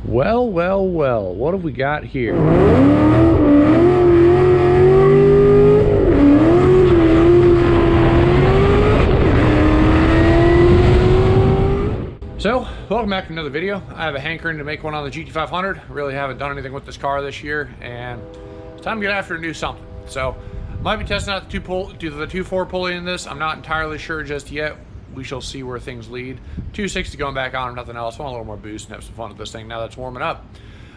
Well, well, well, what have we got here? So, welcome back to another video. I have a hankering to make one on the GT500. Really haven't done anything with this car this year, and it's time to get after and do something. So, might be testing out the 2.4 pulley in this. I'm not entirely sure just yet. We shall see where things lead. 260 going back on, or nothing else. I want a little more boost and have some fun with this thing now that's warming up.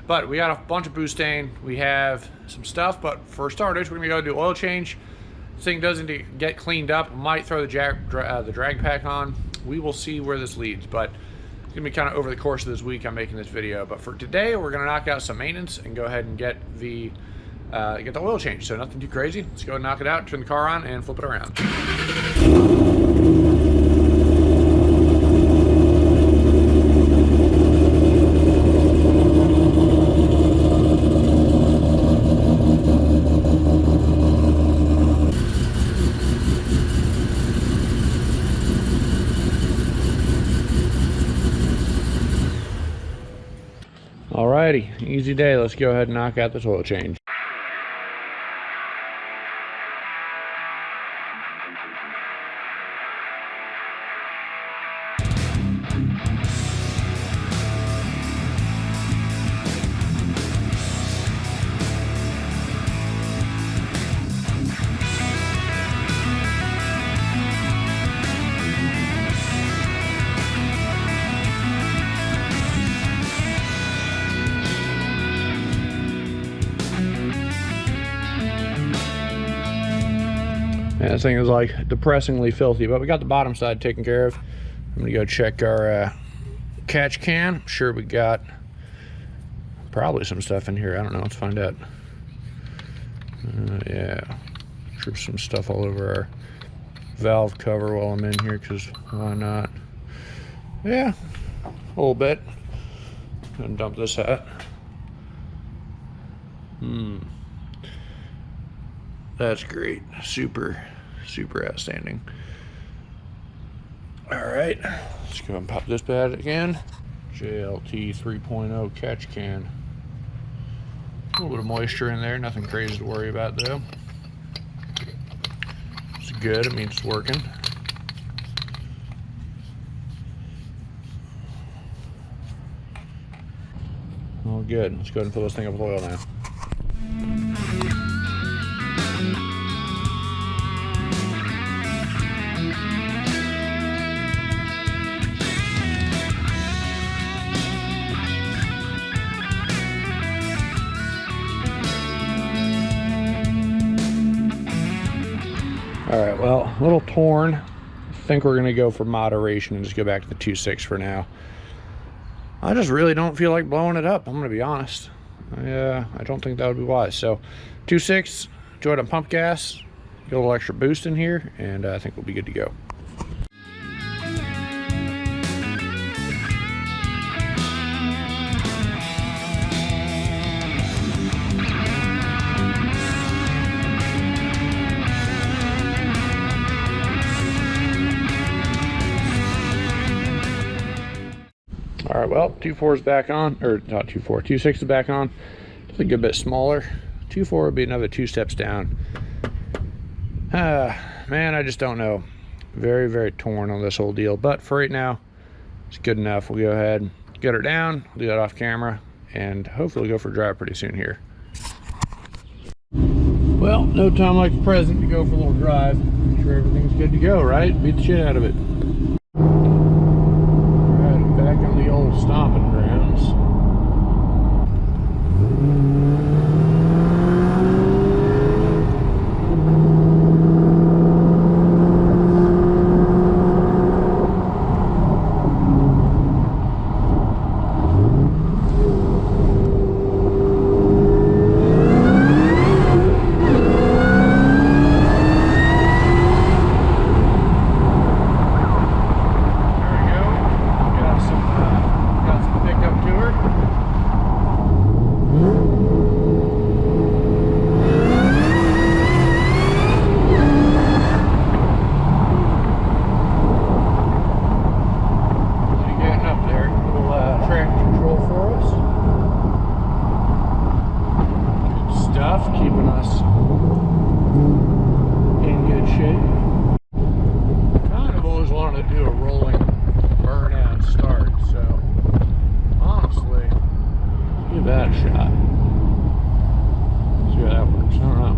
But we got a bunch of butane. We have some stuff, but for starters, we're gonna go do oil change. This thing doesn't get cleaned up. Might throw the drag pack on. We will see where this leads, but it's gonna be kind of over the course of this week I'm making this video. But for today, we're gonna knock out some maintenance and go ahead and get the oil change. So nothing too crazy. Let's go and knock it out, turn the car on, and flip it around. Alrighty, easy day. Let's go ahead and knock out this oil change. Yeah, this thing is like depressingly filthy, but we got the bottom side taken care of. I'm gonna go check our catch can. I'm sure we got probably some stuff in here. I don't know, let's find out. Yeah, sure some stuff all over our valve cover while I'm in here, because why not? Yeah, a little bit. Gonna dump this out. That's great. Super outstanding. All right, let's go and pop this bad again. JLT 3.0 catch can. A little bit of moisture in there, nothing crazy to worry about though. It's good, it means it's working. All good. Let's go ahead and fill this thing up with oil now. All right, well, a little torn. I think we're gonna go for moderation and just go back to the 2.6 for now. I just really don't feel like blowing it up, I'm gonna be honest. I don't think that would be wise. So 2.6, enjoy it on pump gas, get a little extra boost in here, and I think we'll be good to go. All right, well, 2.4 is back on, or not 2.4, 2.6 is back on. It's a good bit smaller. 2.4 would be another 2 steps down. Man, I just don't know. Very torn on this whole deal, but for right now, it's good enough. We'll go ahead, get her down, we'll do that off camera, and hopefully go for a drive pretty soon here. Well, no time like the present to go for a little drive. Make sure everything's good to go, right? Beat the shit out of it. Back on the old stomping grounds. that a shot. See how that works. I don't know.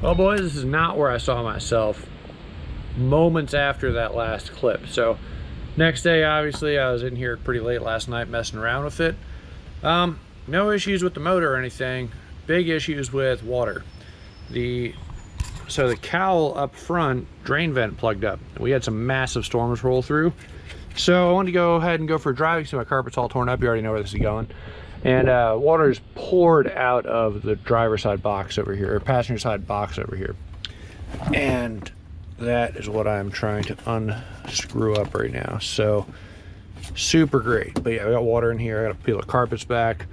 Well, boys, this is not where I saw myself moments after that last clip. So next day, obviously, I was in here pretty late last night messing around with it. No issues with the motor or anything. Big issues with water. So the cowl up front drain vent plugged up. We had some massive storms roll through. So I wanted to go ahead and go for a drive. So my carpet's all torn up. You already know where this is going. And water is poured out of the driver's side box over here, or passenger side box over here. And that is what I'm trying to unscrew up right now. So super great. But yeah, I got water in here. I got to peel the carpets back.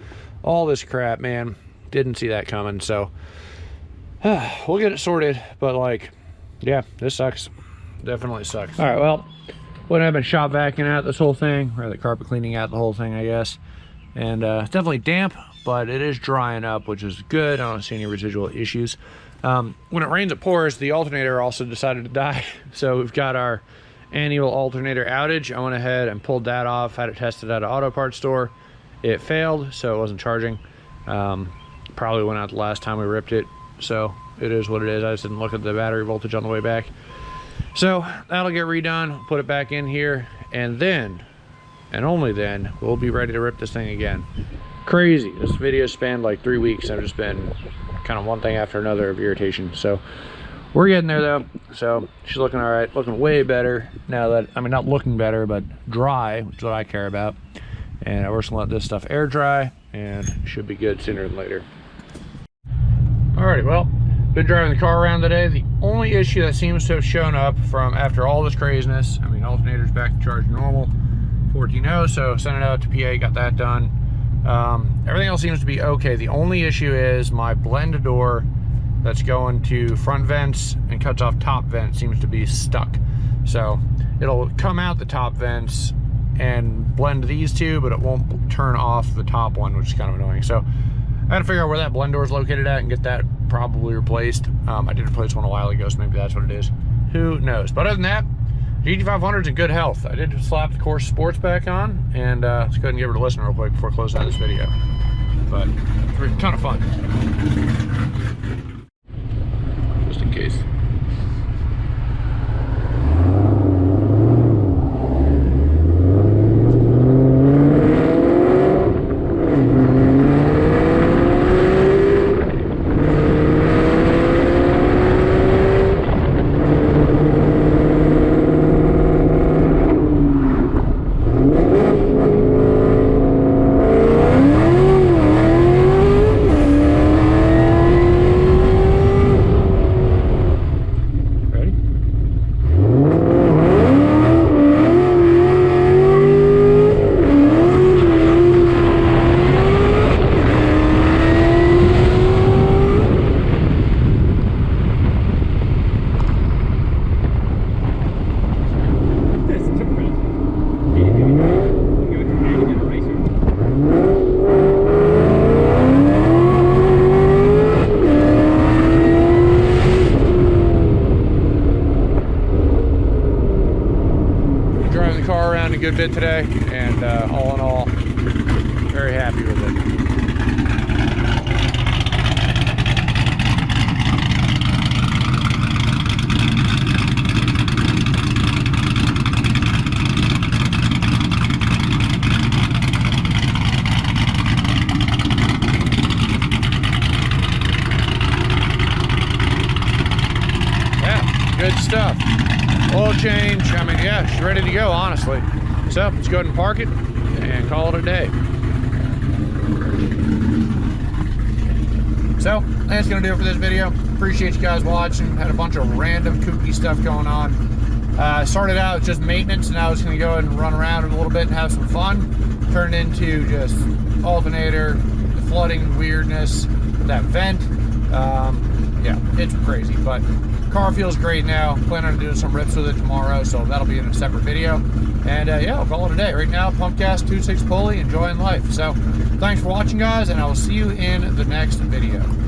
All this crap, man. Didn't see that coming. So we'll get it sorted. But like, yeah, this sucks. Definitely sucks. All right, well, what I've been shop vacuuming out this whole thing, or the carpet cleaning out the whole thing, I guess. And it's definitely damp, but it is drying up, which is good. I don't see any residual issues. When it rains, it pours. The alternator also decided to die. So we've got our annual alternator outage. I went ahead and pulled that off, had it tested at an auto parts store. It failed, so it wasn't charging. Probably went out the last time we ripped it. So it is what it is. I just didn't look at the battery voltage on the way back. So that'll get redone, put it back in here, and then, and only then, we'll be ready to rip this thing again. Crazy. This video spanned like 3 weeks. I've just been kind of one thing after another of irritation. So we're getting there though. So she's looking all right, looking way better now that, I mean, not looking better, but dry, which is what I care about. And we're just gonna let this stuff air dry and should be good sooner than later. Alrighty, well, been driving the car around today. The only issue that seems to have shown up from after all this craziness, I mean, alternator's back to charge normal. 14.0, so sent it out to PA, got that done. Everything else seems to be okay. The only issue is my blend door that's going to front vents and cuts off top vents seems to be stuck. So it'll come out the top vents and blend these two, but it won't turn off the top one, which is kind of annoying. So I gotta figure out where that blend door is located at and get that probably replaced. I did replace one a while ago, so maybe that's what it is. Who knows? But other than that, GT500's in good health. I did slap the Course Sports back on, and let's go ahead and give it a listen real quick before closing out this video. But it's a ton of fun. Just in case. A good bit today, and all in all, very happy with it. Yeah, good stuff. Oil change, I mean, yeah, she's ready to go, honestly. So let's go ahead and park it and call it a day. So that's gonna do it for this video. Appreciate you guys watching. Had a bunch of random kooky stuff going on. Started out just maintenance, and now I was gonna go ahead and run around a little bit and have some fun. Turned into just alternator, the flooding weirdness, that vent. Yeah, it's crazy, but car feels great now. Planning on doing some rips with it tomorrow, so that'll be in a separate video. And yeah, I'll call it a day. Right now, Pumpcast 2.6 Pulley, enjoying life. So thanks for watching, guys, and I will see you in the next video.